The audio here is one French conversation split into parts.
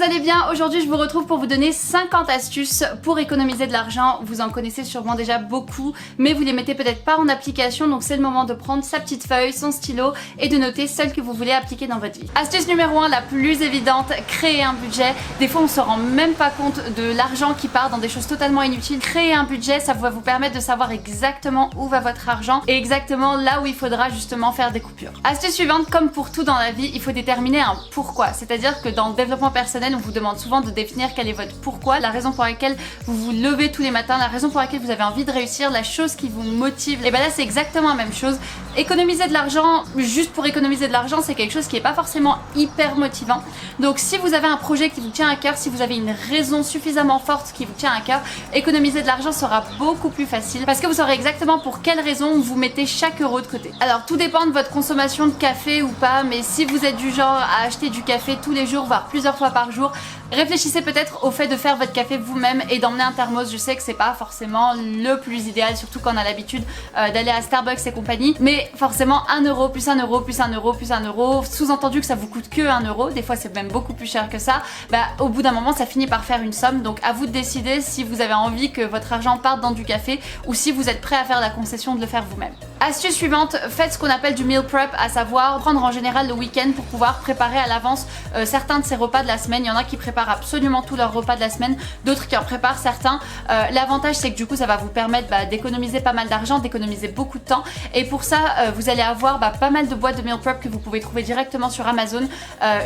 allez bien? Aujourd'hui je vous retrouve pour vous donner 50 astuces pour économiser de l'argent. Vous en connaissez sûrement déjà beaucoup, mais vous les mettez peut-être pas en application, donc c'est le moment de prendre sa petite feuille, son stylo et de noter celles que vous voulez appliquer dans votre vie. Astuce numéro 1, la plus évidente, créer un budget. Des fois on se rend même pas compte de l'argent qui part dans des choses totalement inutiles. Créer un budget, ça va vous permettre de savoir exactement où va votre argent et exactement là où il faudra justement faire des coupures. Astuce suivante, comme pour tout dans la vie, il faut déterminer un pourquoi. C'est-à-dire que dans le développement personnel, on vous demande souvent de définir quel est votre pourquoi, la raison pour laquelle vous vous levez tous les matins, la raison pour laquelle vous avez envie de réussir, la chose qui vous motive. Et ben là c'est exactement la même chose. Économiser de l'argent juste pour économiser de l'argent, c'est quelque chose qui n'est pas forcément hyper motivant. Donc si vous avez un projet qui vous tient à cœur, si vous avez une raison suffisamment forte qui vous tient à cœur, économiser de l'argent sera beaucoup plus facile parce que vous saurez exactement pour quelle raison vous mettez chaque euro de côté. Alors tout dépend de votre consommation de café ou pas, mais si vous êtes du genre à acheter du café tous les jours, voire plusieurs fois par jour, réfléchissez peut-être au fait de faire votre café vous-même et d'emmener un thermos. Je sais que c'est pas forcément le plus idéal, surtout quand on a l'habitude d'aller à Starbucks et compagnie, mais forcément 1 euro plus 1 euro plus 1 euro plus 1 euro, sous-entendu que ça vous coûte que 1 euro, des fois c'est même beaucoup plus cher que ça, bah au bout d'un moment ça finit par faire une somme, donc à vous de décider si vous avez envie que votre argent parte dans du café ou si vous êtes prêt à faire la concession de le faire vous-même. Astuce suivante, faites ce qu'on appelle du meal prep, à savoir prendre en général le week-end pour pouvoir préparer à l'avance certains de ces repas de la semaine. Il y en a qui préparent absolument tous leurs repas de la semaine, d'autres qui en préparent certains. L'avantage c'est que du coup ça va vous permettre d'économiser pas mal d'argent, d'économiser beaucoup de temps, et pour ça vous allez avoir pas mal de boîtes de meal prep que vous pouvez trouver directement sur Amazon.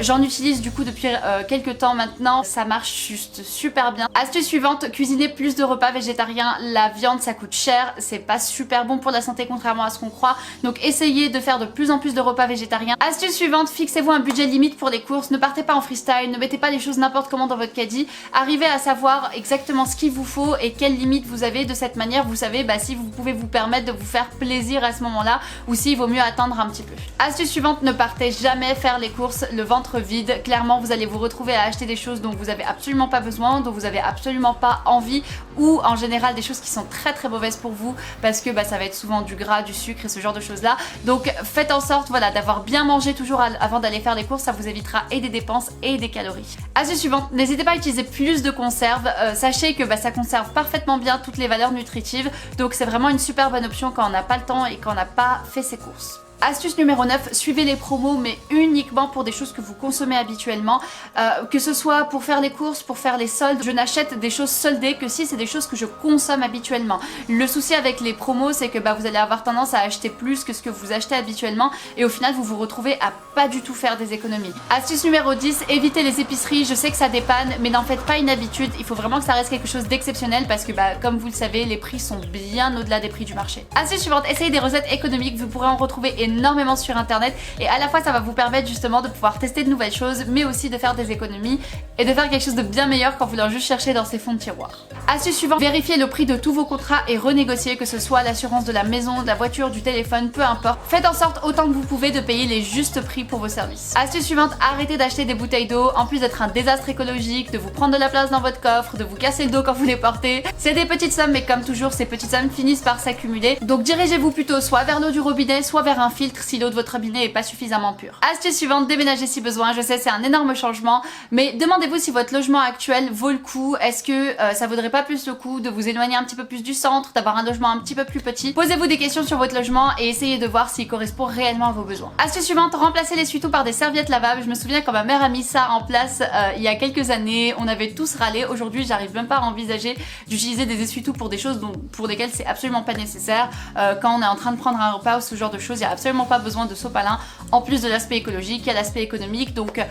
J'en utilise du coup depuis quelques temps maintenant, ça marche juste super bien. Astuce suivante, cuisiner plus de repas végétariens. La viande ça coûte cher, c'est pas super bon pour la santé contrairement à ce qu'on croit, donc essayez de faire de plus en plus de repas végétariens. Astuce suivante, fixez-vous un budget limite pour les courses, ne partez pas en freestyle, ne mettez pas les choses n'importe comment dans votre caddie, arrivez à savoir exactement ce qu'il vous faut et quelles limites vous avez. De cette manière vous savez si vous pouvez vous permettre de vous faire plaisir à ce moment là ou s'il vaut mieux attendre un petit peu. Astuce suivante, ne partez jamais faire les courses le ventre vide. Clairement vous allez vous retrouver à acheter des choses dont vous avez absolument pas besoin, dont vous avez absolument pas envie, ou en général des choses qui sont très très mauvaises pour vous parce que ça va être souvent du gras, du sucre et ce genre de choses là. Donc faites en sorte d'avoir bien mangé toujours avant d'aller faire les courses, ça vous évitera et des dépenses et des calories. Astuce suivante, n'hésitez pas à utiliser plus de conserves. Sachez que ça conserve parfaitement bien toutes les valeurs nutritives, donc c'est vraiment une super bonne option quand on n'a pas le temps et quand on n'a pas fait ses courses. Astuce numéro 9, suivez les promos mais uniquement pour des choses que vous consommez habituellement, que ce soit pour faire les courses, pour faire les soldes. Je n'achète des choses soldées que si c'est des choses que je consomme habituellement. Le souci avec les promos c'est que vous allez avoir tendance à acheter plus que ce que vous achetez habituellement et au final vous vous retrouvez à pas du tout faire des économies. Astuce numéro 10, évitez les épiceries. Je sais que ça dépanne mais n'en faites pas une habitude, il faut vraiment que ça reste quelque chose d'exceptionnel parce que comme vous le savez les prix sont bien au-delà des prix du marché. Astuce suivante, essayez des recettes économiques, vous pourrez en retrouver énormément sur internet et à la fois ça va vous permettre justement de pouvoir tester de nouvelles choses mais aussi de faire des économies et de faire quelque chose de bien meilleur quand vous leur juste chercher dans ces fonds de tiroir. Astuce suivante, vérifiez le prix de tous vos contrats et renégociez, que ce soit l'assurance de la maison, de la voiture, du téléphone, peu importe. Faites en sorte autant que vous pouvez de payer les justes prix pour vos services. Astuce suivante, arrêtez d'acheter des bouteilles d'eau en plus d'être un désastre écologique, de vous prendre de la place dans votre coffre, de vous casser le dos quand vous les portez. C'est des petites sommes mais comme toujours ces petites sommes finissent par s'accumuler, donc dirigez-vous plutôt soit vers l'eau du robinet soit vers un filtre si l'eau de votre robinet est pas suffisamment pure. Astuce suivante, déménager si besoin. Je sais c'est un énorme changement mais demandez-vous si votre logement actuel vaut le coup. Est-ce que ça vaudrait pas plus le coup de vous éloigner un petit peu plus du centre, d'avoir un logement un petit peu plus petit? Posez-vous des questions sur votre logement et essayez de voir s'il correspond réellement à vos besoins. Astuce suivante, remplacez l'essuie-tout par des serviettes lavables. Je me souviens quand ma mère a mis ça en place il y a quelques années, on avait tous râlé. Aujourd'hui j'arrive même pas à envisager d'utiliser des essuie-tout pour des choses pour lesquelles c'est absolument pas nécessaire. Quand on est en train de prendre un repas ou ce genre de choses, il n'y a absolument pas besoin de sopalin. En plus de l'aspect écologique, il y a l'aspect économique, donc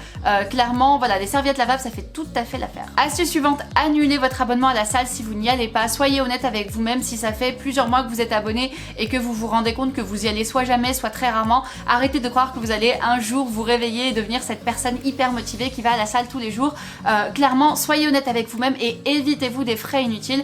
clairement les serviettes lavables ça fait tout à fait l'affaire. Astuce suivante, annulez votre abonnement à la salle si vous n'y allez pas. Soyez honnête avec vous-même. Si ça fait plusieurs mois que vous êtes abonné et que vous vous rendez compte que vous y allez soit jamais soit très rarement, arrêtez de croire que vous allez un jour vous réveiller et devenir cette personne hyper motivée qui va à la salle tous les jours. Clairement soyez honnête avec vous-même et évitez-vous des frais inutiles.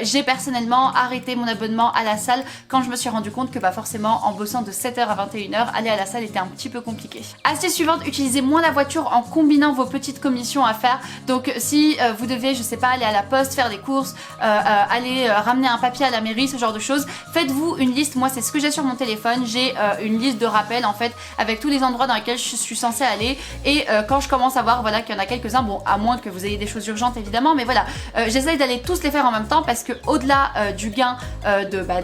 J'ai personnellement arrêté mon abonnement à la salle quand je me suis rendu compte que forcément en bossant de 7h à 21h, aller à la salle était un petit peu compliqué. Astuce suivante, utilisez moins la voiture en combinant vos petites commissions à faire. Donc si vous devez, je sais pas, aller à la poste, faire des courses, aller ramener un papier à la mairie, ce genre de choses, faites-vous une liste. Moi c'est ce que j'ai sur mon téléphone, j'ai une liste de rappels en fait avec tous les endroits dans lesquels je suis censée aller, et quand je commence à voir voilà qu'il y en a quelques-uns, bon à moins que vous ayez des choses urgentes évidemment, mais voilà, j'essaye d'aller tous les faire en même temps parce que au-delà du gain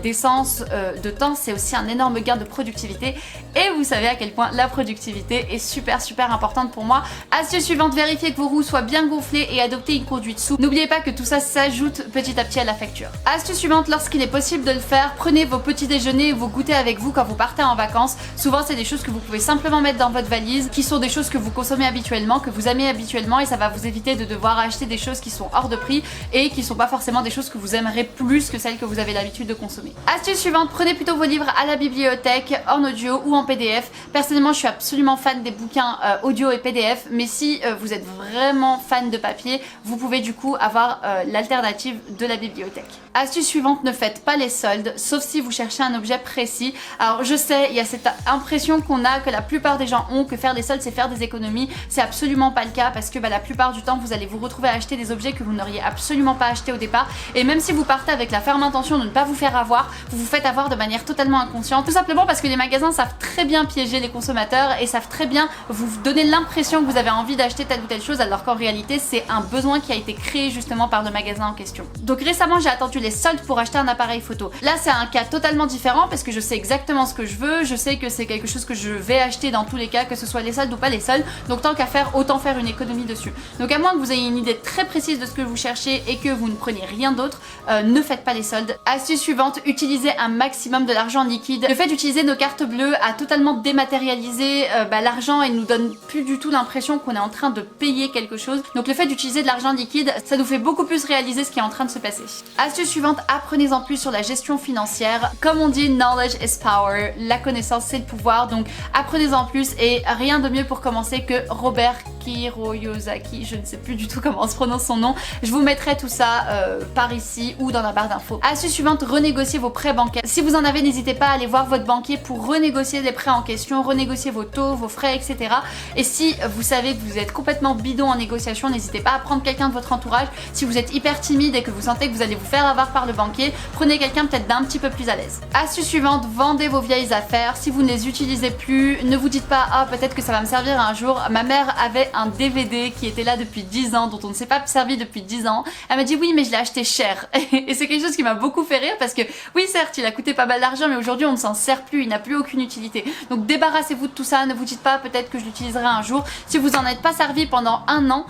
d'essence, de temps, c'est aussi un énorme gain de productivité, et vous savez à quel point la productivité est super importante pour moi. Astuce suivante, vérifiez que vos roues soient bien gonflées et adoptez une conduite souple. N'oubliez pas que tout ça s'ajoute petit à petit à la facture. Astuce suivante, lorsqu'il est possible de le faire, prenez vos petits déjeuners et vos goûters avec vous quand vous partez en vacances. Souvent c'est des choses que vous pouvez simplement mettre dans votre valise, qui sont des choses que vous consommez habituellement, que vous aimez habituellement, et ça va vous éviter de devoir acheter des choses qui sont hors de prix et qui sont pas forcément des choses que vous aimerez plus que celles que vous avez l'habitude de consommer. Astuce suivante, prenez plutôt vos livres à la bibliothèque, en audio ou en PDF. Personnellement je suis absolument fan des bouquins audio et PDF, mais si vous êtes vraiment fan de papier, vous pouvez du coup avoir l'alternative de la bibliothèque. Astuce suivante, ne faites pas les soldes, sauf si vous cherchez un objet précis. Alors je sais, il y a cette impression qu'on a, que la plupart des gens ont, que faire des soldes c'est faire des économies. C'est absolument pas le cas, parce que la plupart du temps vous allez vous retrouver à acheter des objets que vous n'auriez absolument pas acheté au départ, et même si vous partez avec la ferme intention de ne pas vous faire avoir, vous vous faites avoir de manière totalement inconsciente, tout simplement parce que les magasins savent très bien piéger les consommateurs et savent très bien vous donner l'impression que vous avez envie d'acheter telle ou telle chose, alors qu'en réalité c'est un besoin qui a été créé justement par le magasin en question. Donc récemment j'ai attendu les soldes pour acheter un appareil photo. Là c'est un cas totalement différent parce que je sais exactement ce que je veux, je sais que c'est quelque chose que je vais acheter dans tous les cas, que ce soit les soldes ou pas les soldes, donc tant qu'à faire, autant faire une économie dessus. Donc à moins que vous ayez une idée très précise de ce que vous cherchez et que vous ne preniez rien d'autre, ne faites pas les soldes. Astuce suivante, utilisez un maximum de l'argent liquide. Le fait d'utiliser nos cartes bleues a totalement dématérialisé l'argent et nous donne plus du tout l'impression qu'on est en train de payer quelque chose. Donc le fait d'utiliser de l'argent liquide, ça nous fait beaucoup plus réaliser ce qui est en train de se passer. Astuce suivante, apprenez en plus sur la gestion financière. Comme on dit, knowledge is power. La connaissance c'est le pouvoir, donc apprenez en plus, et rien de mieux pour commencer que Robert Kiyosaki, je ne sais plus du tout comment on se prononce son nom. Je vous mettrai tout ça par ici ou dans la barre d'infos. Astuce suivante, renégocier vos prêts bancaires. Si vous en avez, n'hésitez pas à aller voir votre banquier pour renégocier les prêts en question, renégocier vos taux, vos frais, etc. Et si vous savez que vous êtes complètement bidon en négociation, n'hésitez pas à prendre quelqu'un de votre entourage. Si vous êtes hyper timide et que vous sentez que vous allez vous faire avoir par le banquier, prenez quelqu'un peut-être d'un petit peu plus à l'aise. Astuce suivante, vendez vos vieilles affaires. Si vous ne les utilisez plus, ne vous dites pas « Ah, peut-être que ça va me servir un jour ». Ma mère avait un DVD qui était là depuis 10 ans, dont on ne s'est pas servi depuis 10 ans. Elle m'a dit « Oui, mais je l'ai acheté cher ». Et c'est quelque chose qui m'a beaucoup fait rire parce que oui, certes, il a coûté pas mal d'argent, mais aujourd'hui, on ne s'en sert plus, il n'a plus aucune utilité. Donc débarrassez-vous de tout ça, ne vous dites pas « Peut-être que je l'utiliserai un jour ». Si vous en êtes pas servi pendant un an,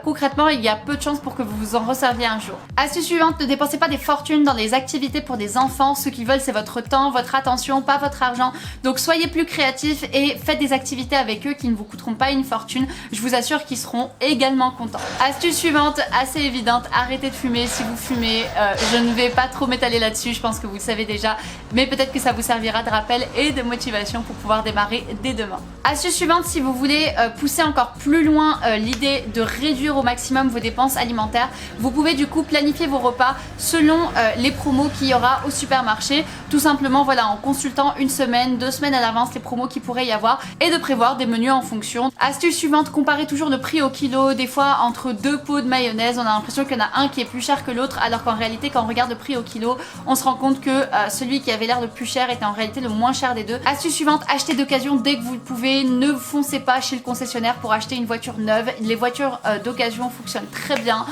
concrètement, il y a peu de chances pour que vous vous en resserviez un jour. Astuce suivante, ne dépensez pas des fortunes dans les activités pour des enfants. Ce qu'ils veulent, c'est votre temps, votre attention, pas votre argent. Donc soyez plus créatifs et faites des activités avec eux qui ne vous coûteront pas une fortune. Je vous assure qu'ils seront également contents. Astuce suivante, assez évidente, arrêtez de fumer si vous fumez. Je ne vais pas trop m'étaler là-dessus, je pense que vous le savez déjà, mais peut-être que ça vous servira de rappel et de motivation pour pouvoir démarrer dès demain. Astuce suivante, si vous voulez pousser encore plus loin l'idée de réduire au maximum vos dépenses alimentaires, vous pouvez du coup planifier vos repas selon les promos qu'il y aura au supermarché, tout simplement voilà, en consultant une semaine, 2 semaines à l'avance les promos qu'il pourrait y avoir, et de prévoir des menus en fonction. Astuce suivante, comparez toujours le prix au kilo. Des fois entre 2 pots de mayonnaise, on a l'impression qu'il y en a un qui est plus cher que l'autre, alors qu'en réalité quand on regarde le prix au kilo, on se rend compte que celui qui avait l'air le plus cher était en réalité le moins cher des deux. Astuce suivante, achetez d'occasion dès que vous le pouvez. Ne foncez pas chez le concessionnaire pour acheter une voiture neuve. Les voitures d'occasion fonctionnent très bien.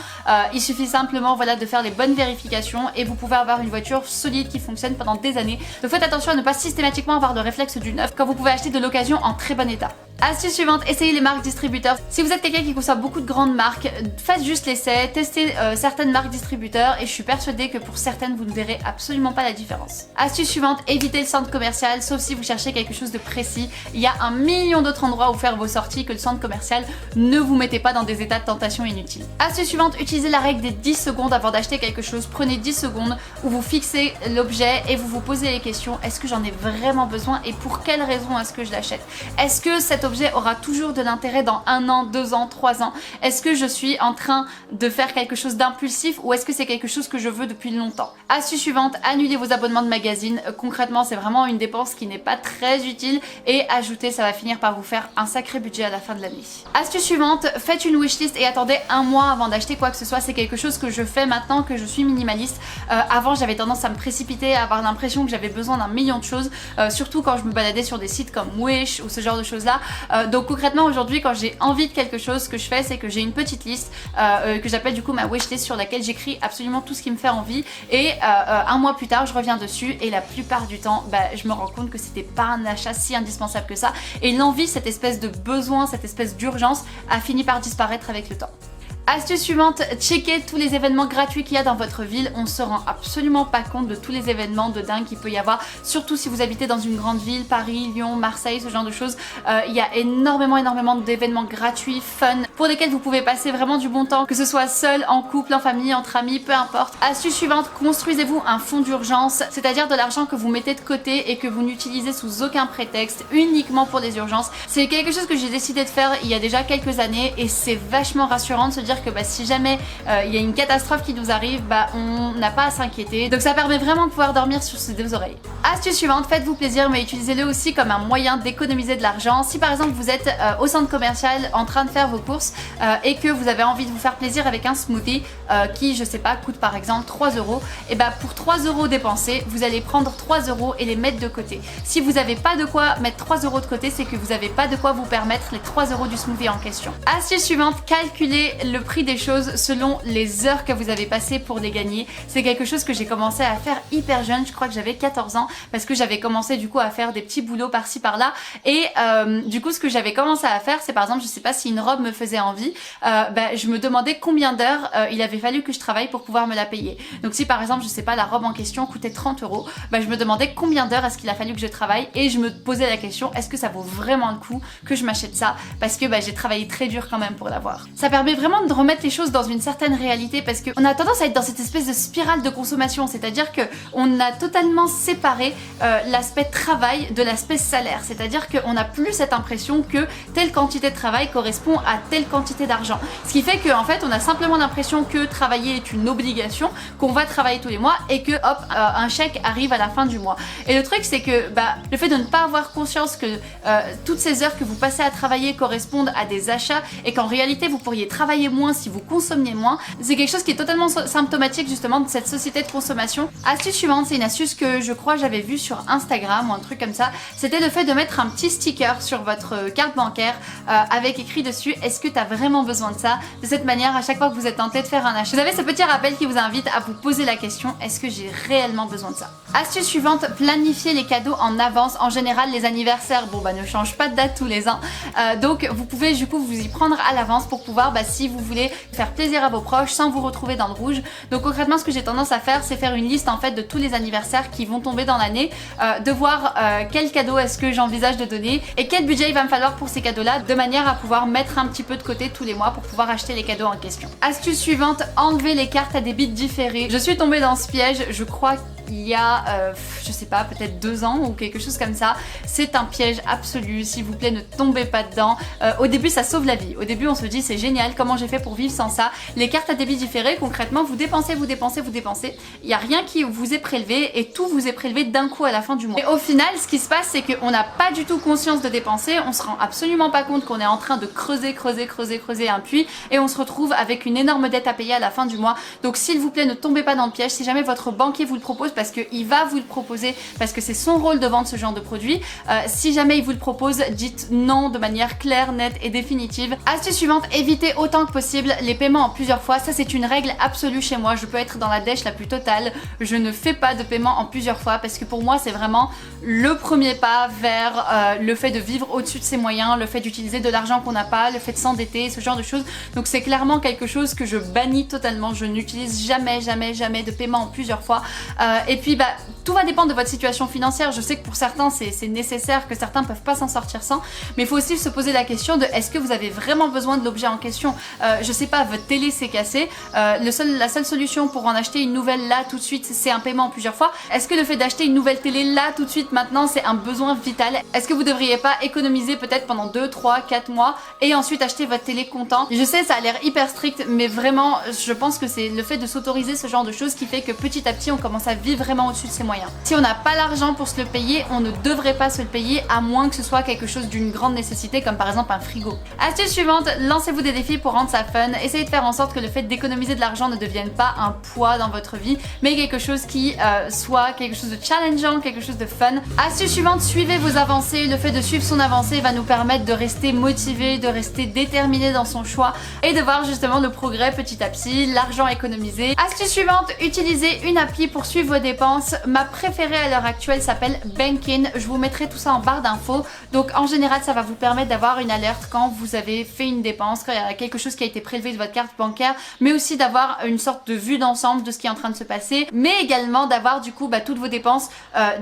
Il suffit simplement voilà, de faire les bonnes vérifications et vous pouvez avoir une voiture solide qui fonctionne pendant des années. Donc faites attention à ne pas systématiquement avoir le réflexe du neuf quand vous pouvez acheter de l'occasion en très bon état. Astuce suivante, essayez les marques distributeurs. Si vous êtes quelqu'un qui consomme beaucoup de grandes marques, faites juste l'essai, testez certaines marques distributeurs et je suis persuadée que pour certaines vous ne verrez absolument pas la différence. Astuce suivante, évitez le centre commercial sauf si vous cherchez quelque chose de précis. Il y a un million d'autres endroits où faire vos sorties que le centre commercial. Ne vous mettez pas dans des états de tentation inutiles. Astuce suivante, utilisez la règle des 10 secondes avant d'acheter quelque chose. Prenez 10 secondes où vous fixez l'objet et vous vous posez les questions. Est-ce que j'en ai vraiment besoin et pour quelle raison est-ce que je l'achète? Est-ce que cet objet objet aura toujours de l'intérêt dans 1 an, 2 ans, 3 ans? Est-ce que je suis en train de faire quelque chose d'impulsif ou est-ce que c'est quelque chose que je veux depuis longtemps? Astuce suivante, annulez vos abonnements de magazines. Concrètement, c'est vraiment une dépense qui n'est pas très utile et ajouter, ça va finir par vous faire un sacré budget à la fin de l'année. Astuce suivante, faites une wishlist et attendez 1 mois avant d'acheter quoi que ce soit. C'est quelque chose que je fais maintenant que je suis minimaliste. Avant, j'avais tendance à me précipiter, à avoir l'impression que j'avais besoin d'un million de choses, surtout quand je me baladais sur des sites comme Wish ou ce genre de choses là. Donc concrètement aujourd'hui, quand j'ai envie de quelque chose, ce que je fais, c'est que j'ai une petite liste que j'appelle du coup ma wishlist, sur laquelle j'écris absolument tout ce qui me fait envie et 1 mois plus tard je reviens dessus et la plupart du temps je me rends compte que c'était pas un achat si indispensable que ça et l'envie, cette espèce de besoin, cette espèce d'urgence a fini par disparaître avec le temps. Astuce suivante, checkez tous les événements gratuits qu'il y a dans votre ville. On se rend absolument pas compte de tous les événements de dingue qu'il peut y avoir, surtout si vous habitez dans une grande ville, Paris, Lyon, Marseille, ce genre de choses. Il y a énormément d'événements gratuits, fun, pour lesquels vous pouvez passer vraiment du bon temps, que ce soit seul, en couple, en famille, entre amis, peu importe. Astuce suivante, construisez-vous un fonds d'urgence, c'est-à-dire de l'argent que vous mettez de côté et que vous n'utilisez sous aucun prétexte, uniquement pour les urgences. C'est quelque chose que j'ai décidé de faire il y a déjà quelques années et c'est vachement rassurant de se dire que si jamais il y a une catastrophe qui nous arrive, on n'a pas à s'inquiéter. Donc ça permet vraiment de pouvoir dormir sur ses 2 oreilles. Astuce suivante, faites-vous plaisir mais utilisez-le aussi comme un moyen d'économiser de l'argent. Si par exemple vous êtes au centre commercial en train de faire vos courses et que vous avez envie de vous faire plaisir avec un smoothie qui, je sais pas, coûte par exemple 3 €, et pour 3 € dépensés, vous allez prendre 3 € et les mettre de côté. Si vous n'avez pas de quoi mettre 3 € de côté, c'est que vous n'avez pas de quoi vous permettre les 3 € du smoothie en question. Astuce suivante, calculez le prix des choses selon les heures que vous avez passées pour les gagner. C'est quelque chose que j'ai commencé à faire hyper jeune, je crois que j'avais 14 ans parce que j'avais commencé du coup à faire des petits boulots par-ci par-là et du coup ce que j'avais commencé à faire, c'est par exemple, je sais pas si une robe me faisait envie, je me demandais combien d'heures il avait fallu que je travaille pour pouvoir me la payer. Donc si par exemple, je sais pas, la robe en question coûtait 30 €, je me demandais combien d'heures est-ce qu'il a fallu que je travaille et je me posais la question, est-ce que ça vaut vraiment le coup que je m'achète ça, parce que j'ai travaillé très dur quand même pour l'avoir. Ça permet vraiment de remettre les choses dans une certaine réalité parce qu'on a tendance à être dans cette espèce de spirale de consommation, c'est-à-dire que on a totalement séparé l'aspect travail de l'aspect salaire, c'est-à-dire qu'on n'a plus cette impression que telle quantité de travail correspond à telle quantité d'argent, ce qui fait qu'en fait on a simplement l'impression que travailler est une obligation, qu'on va travailler tous les mois et que hop, un chèque arrive à la fin du mois. Et le truc c'est que le fait de ne pas avoir conscience que toutes ces heures que vous passez à travailler correspondent à des achats et qu'en réalité vous pourriez travailler moins si vous consommiez moins, c'est quelque chose qui est totalement symptomatique justement de cette société de consommation. Astuce suivante, c'est une astuce que je crois j'avais vue sur Instagram ou un truc comme ça, c'était le fait de mettre un petit sticker sur votre carte bancaire avec écrit dessus est-ce que tu as vraiment besoin de ça. De cette manière, à chaque fois que vous êtes tenté de faire un achat, vous avez ce petit rappel qui vous invite à vous poser la question, est-ce que j'ai réellement besoin de ça. Astuce suivante, planifiez les cadeaux en avance. En général les anniversaires ne changent pas de date tous les ans, donc vous pouvez du coup vous y prendre à l'avance pour pouvoir si vous voulez faire plaisir à vos proches sans vous retrouver dans le rouge. Donc concrètement ce que j'ai tendance à faire, c'est faire une liste en fait de tous les anniversaires qui vont tomber dans l'année, de voir quel cadeau est-ce que j'envisage de donner et quel budget il va me falloir pour ces cadeaux là, de manière à pouvoir mettre un petit peu de côté tous les mois pour pouvoir acheter les cadeaux en question. Astuce suivante, enlevez les cartes à débit différé. Je suis tombée dans ce piège, je crois il y a, je sais pas, peut-être 2 ans ou quelque chose comme ça. C'est un piège absolu, s'il vous plaît ne tombez pas dedans. Au début ça sauve la vie, au début on se dit c'est génial, comment j'ai fait pour vivre sans ça. Les cartes à débit différé, concrètement vous dépensez, il n'y a rien qui vous est prélevé et tout vous est prélevé d'un coup à la fin du mois. Et au final ce qui se passe c'est qu'on n'a pas du tout conscience de dépenser, on se rend absolument pas compte qu'on est en train de creuser un puits et on se retrouve avec une énorme dette à payer à la fin du mois. Donc s'il vous plaît ne tombez pas dans le piège, si jamais votre banquier vous le propose, parce qu'il va vous le proposer, parce que c'est son rôle de vendre ce genre de produit. Si jamais il vous le propose, dites non de manière claire, nette et définitive. Astuce suivante, évitez autant que possible les paiements en plusieurs fois. Ça c'est une règle absolue chez moi, je peux être dans la dèche la plus totale. Je ne fais pas de paiement en plusieurs fois parce que pour moi c'est vraiment le premier pas vers le fait de vivre au-dessus de ses moyens, le fait d'utiliser de l'argent qu'on n'a pas, le fait de s'endetter, ce genre de choses. Donc c'est clairement quelque chose que je bannis totalement. Je n'utilise jamais de paiement en plusieurs fois. Et puis tout va dépendre de votre situation financière. Je sais que pour certains c'est nécessaire, que certains peuvent pas s'en sortir sans, mais il faut aussi se poser la question de est-ce que vous avez vraiment besoin de l'objet en question. Je sais pas, votre télé s'est cassée, la seule solution pour en acheter une nouvelle là tout de suite c'est un paiement en plusieurs fois. Est-ce que le fait d'acheter une nouvelle télé là tout de suite maintenant c'est un besoin vital? Est-ce que vous devriez pas économiser peut-être pendant 2, 3, 4 mois et ensuite acheter votre télé comptant? Je sais, ça a l'air hyper strict, mais vraiment je pense que c'est le fait de s'autoriser ce genre de choses qui fait que petit à petit on commence à vivre vraiment au-dessus de ses moyens. Si on n'a pas l'argent pour se le payer, on ne devrait pas se le payer à moins que ce soit quelque chose d'une grande nécessité comme par exemple un frigo. Astuce suivante, lancez-vous des défis pour rendre ça fun. Essayez de faire en sorte que le fait d'économiser de l'argent ne devienne pas un poids dans votre vie, mais quelque chose qui soit quelque chose de challengeant, quelque chose de fun. Astuce suivante, suivez vos avancées. Le fait de suivre son avancée va nous permettre de rester motivé, de rester déterminé dans son choix et de voir justement le progrès petit à petit, l'argent économisé. Astuce suivante, utilisez une appli pour suivre vos dépenses. Ma préférée à l'heure actuelle s'appelle Bankin. Je vous mettrai tout ça en barre d'infos. Donc en général, ça va vous permettre d'avoir une alerte quand vous avez fait une dépense, quand il y a quelque chose qui a été prélevé de votre carte bancaire, mais aussi d'avoir une sorte de vue d'ensemble de ce qui est en train de se passer, mais également d'avoir du coup toutes vos dépenses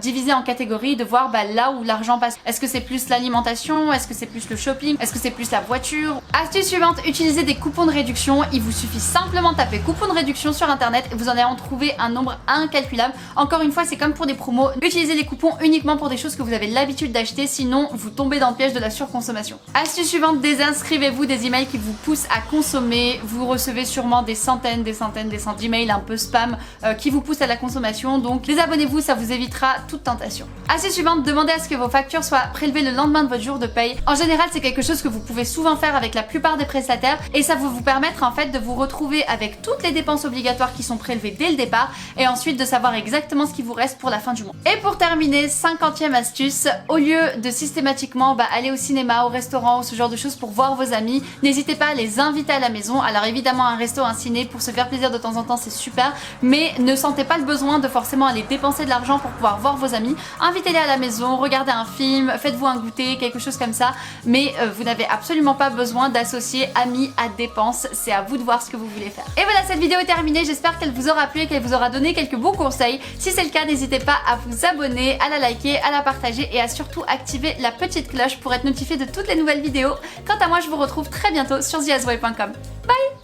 divisées en catégories, de voir là où l'argent passe. Est-ce que c'est plus l'alimentation? Est-ce que c'est plus le shopping? Est-ce que c'est plus la voiture? Astuce suivante, utilisez des coupons de réduction. Il vous suffit simplement de taper coupons de réduction sur internet et vous en allez en trouver un nombre incalculable. Encore une fois, c'est comme pour des promos. Utilisez les coupons uniquement pour des choses que vous avez l'habitude d'acheter, sinon vous tombez dans le piège de la surconsommation. Astuce suivante, désinscrivez-vous des emails qui vous poussent à consommer. Vous recevez sûrement des centaines d'emails un peu spam qui vous poussent à la consommation, donc désabonnez-vous, ça vous évitera toute tentation. Astuce suivante, demandez à ce que vos factures soient prélevées le lendemain de votre jour de paye. En général, c'est quelque chose que vous pouvez souvent faire avec la plupart des prestataires et ça va vous permettre en fait de vous retrouver avec toutes les dépenses obligatoires qui sont prélevées dès le départ et ensuite de savoir exactement ce qui vous reste pour la fin du mois. Et pour terminer, 50e astuce, au lieu de systématiquement aller au cinéma, au restaurant ou ce genre de choses pour voir vos amis, n'hésitez pas à les inviter à la maison. Alors évidemment, un resto, un ciné, pour se faire plaisir de temps en temps c'est super, mais ne sentez pas le besoin de forcément aller dépenser de l'argent pour pouvoir voir vos amis. Invitez-les à la maison, regardez un film, faites-vous un goûter, quelque chose comme ça, mais vous n'avez absolument pas besoin d'associer amis à dépenses, c'est à vous de voir ce que vous voulez faire. Et voilà, cette vidéo est terminée, j'espère qu'elle vous aura plu et qu'elle vous aura donné quelques bons conseils. Si c'est le cas, n'hésitez pas à vous abonner, à la liker, à la partager et à surtout activer la petite cloche pour être notifié de toutes les nouvelles vidéos. Quant à moi, je vous retrouve très bientôt sur theazway.com. Bye!